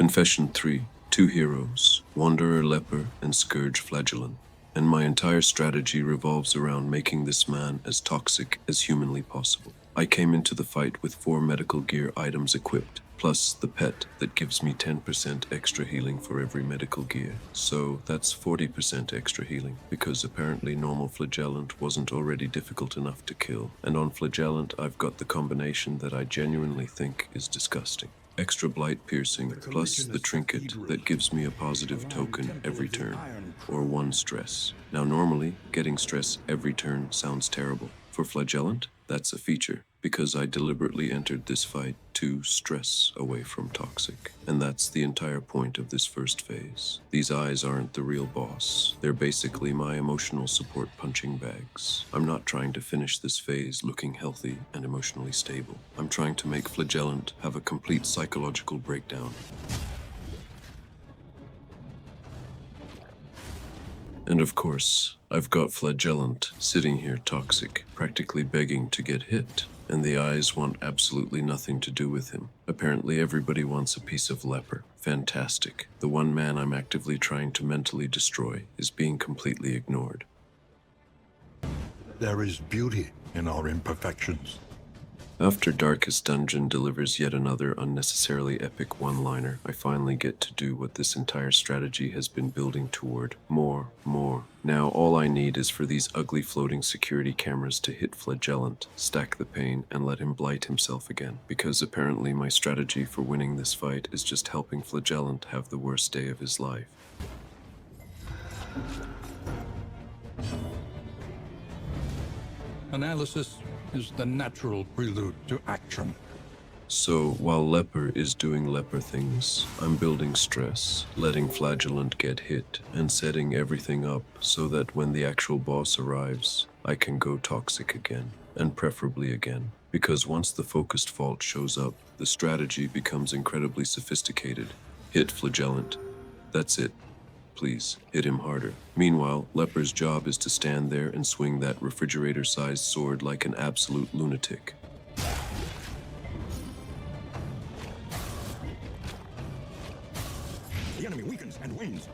Confession 3. 2 heroes, Wanderer Leper and Scourge Flagellant. And my entire strategy revolves around making this man as toxic as humanly possible. I came into the fight with 4 medical gear items equipped, plus the pet that gives me 10% extra healing for every medical gear. So that's 40% extra healing, because apparently normal Flagellant wasn't already difficult enough to kill. And on Flagellant, I've got the combination that I genuinely think is disgusting. Extra Blight piercing, plus the trinket that gives me a positive token every turn, or 1 stress. Now normally, getting stress every turn sounds terrible. For Flagellant, that's a feature, because I deliberately entered this fight to stress away from toxic. And that's the entire point of this first phase. These eyes aren't the real boss. They're basically my emotional support punching bags. I'm not trying to finish this phase looking healthy and emotionally stable. I'm trying to make Flagellant have a complete psychological breakdown. And of course, I've got Flagellant sitting here toxic, practically begging to get hit. And the eyes want absolutely nothing to do with him. Apparently everybody wants a piece of Leper. Fantastic. The one man I'm actively trying to mentally destroy is being completely ignored. There is beauty in our imperfections. After Darkest Dungeon delivers yet another unnecessarily epic one-liner, I finally get to do what this entire strategy has been building toward. More. Now all I need is for these ugly floating security cameras to hit Flagellant, stack the pain, and let him blight himself again. Because apparently my strategy for winning this fight is just helping Flagellant have the worst day of his life. Analysis is the natural prelude to action. So, while Leper is doing Leper things, I'm building stress, letting Flagellant get hit, and setting everything up so that when the actual boss arrives, I can go toxic again, and preferably again. Because once the focused fault shows up, the strategy becomes incredibly sophisticated. Hit Flagellant. That's it. Please, hit him harder. Meanwhile, Leper's job is to stand there and swing that refrigerator-sized sword like an absolute lunatic. The enemy weakens and wins.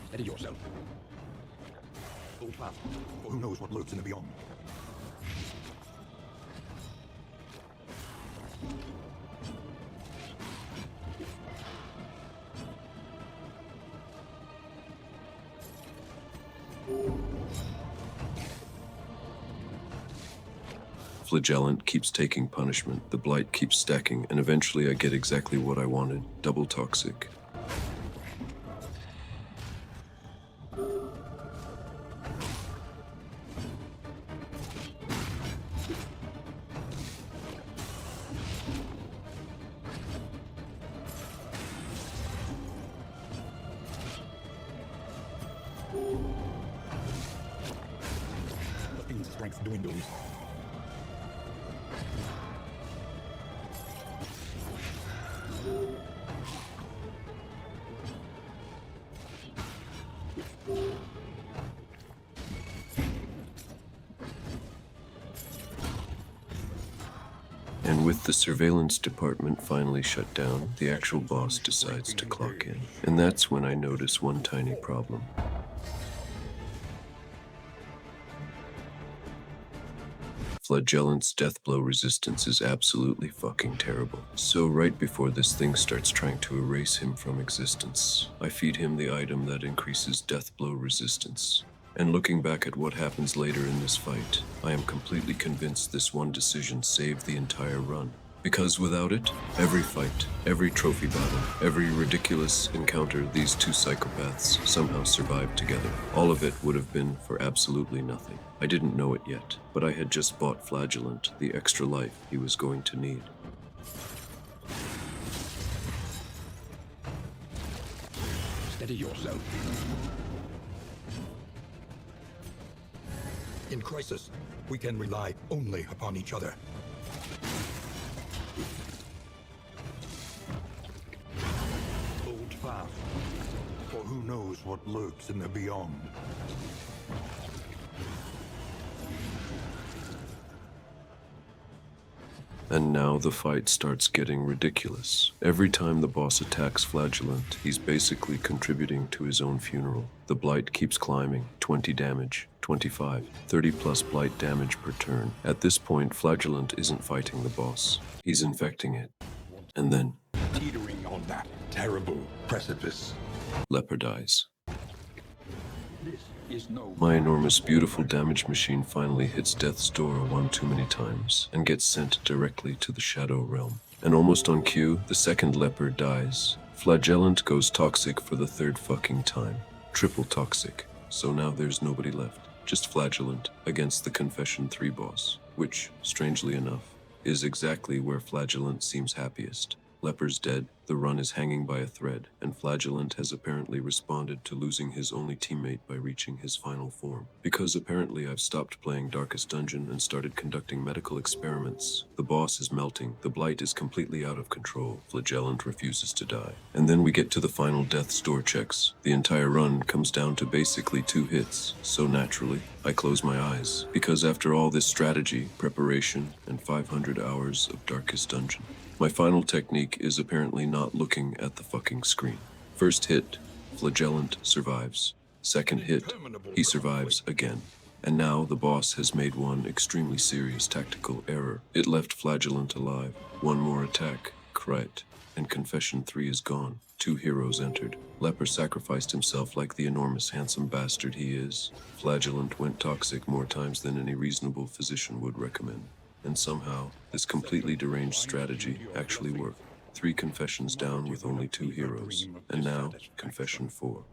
Steady yourself. Hold fast, for who knows what lurks in the beyond. Flagellant keeps taking punishment, the Blight keeps stacking, and eventually I get exactly what I wanted, double toxic. The fiend's strength dwindles. And with the surveillance department finally shut down, the actual boss decides to clock in. And that's when I notice one tiny problem. Flagellant's death blow resistance is absolutely fucking terrible. So right before this thing starts trying to erase him from existence, I feed him the item that increases death blow resistance. And looking back at what happens later in this fight, I am completely convinced this one decision saved the entire run. Because without it, every fight, every trophy battle, every ridiculous encounter these 2 psychopaths somehow survived together, all of it would have been for absolutely nothing. I didn't know it yet, but I had just bought Flagellant the extra life he was going to need. Steady yourself. In crisis, we can rely only upon each other. Hold fast, For who knows what lurks in the beyond? And now the fight starts getting ridiculous. Every time the boss attacks Flagellant, he's basically contributing to his own funeral. The Blight keeps climbing, 20 damage, 25, 30 plus Blight damage per turn. At this point, Flagellant isn't fighting the boss. He's infecting it. And then, Teetering on that terrible precipice. Leper dies. This is no My enormous, beautiful damage machine finally hits death's door one too many times and gets sent directly to the Shadow Realm. And almost on cue, the second Leper dies. Flagellant goes toxic for the third fucking time. Triple toxic. So now there's nobody left. Just Flagellant against the Confession 3 boss, which, strangely enough, is exactly where Flagellant seems happiest. Leper's dead, the run is hanging by a thread, and Flagellant has apparently responded to losing his only teammate by reaching his final form. Because apparently I've stopped playing Darkest Dungeon and started conducting medical experiments. The boss is melting, the Blight is completely out of control, Flagellant refuses to die. And then we get to the final death's door checks. The entire run comes down to basically 2 hits, so naturally, I close my eyes. Because after all this strategy, preparation, and 500 hours of Darkest Dungeon, my final technique is apparently not looking at the fucking screen. First hit, Flagellant survives. Second hit, he survives again. And now the boss has made one extremely serious tactical error. It left Flagellant alive. One more attack, crit, and Confession 3 is gone. 2 heroes entered. Leper sacrificed himself like the enormous handsome bastard he is. Flagellant went toxic more times than any reasonable physician would recommend. And somehow, this completely deranged strategy actually worked. 3 confessions down with only 2 heroes. And now, Confession 4.